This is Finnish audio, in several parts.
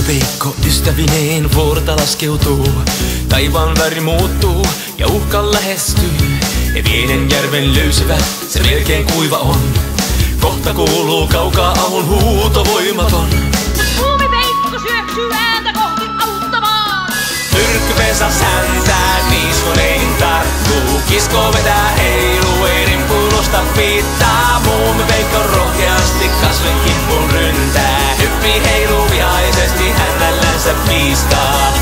Muumipeikko ystävineen vuorta laskeutuu. Taivaan väri muuttuu ja uhka lähestyy. Ja pienen järven löysivä, se melkein kuiva on. Kohta kuuluu kaukaa avun huuto voimaton. Muumipeikko syöksyy ääntä kohti auttamaan. Myrkkypensas häntää, niiskoneihin tarttuu. Kisko vetää heiluu, ei rimpuilusta piittaa. Muumipeikko rohkeasti kasven kimppuun ryntää. Hyppii heiluu vihaisesti, hännällänsä piiskaa.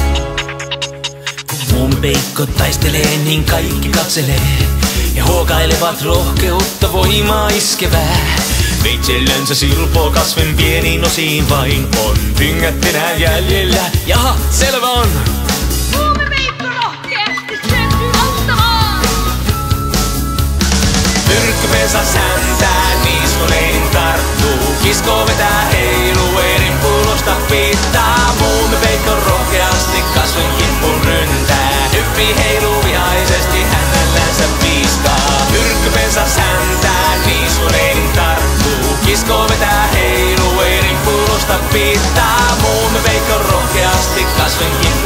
Kun muumipeikko taistelee, niin kaikki katselee. Ja huokailevat rohkeutta voimaa iskevää. Veitsellänsä silpoo kasven pieniin osiin vain on. Pyngät enää jäljellä, jaha, selvä on. Muumipeikko rohkeasti syöksyy auttamaan. Myrkkypensas häntää, niiskoneihin tarttuu. Kisko vetää heiluu, ei rimpuilusta piittaa. Muumipeikko rohkeasti kasven kimppuun ryntää. Hyppii heiluu vihaisesti, hännällänsä piiskaa. Myrkkypensas häntää, niiskoneihin tarttuu. Kisko vetää heiluu, ei rimpuilusta piittaa. Muumipeikko rohkeasti kasven kimppuun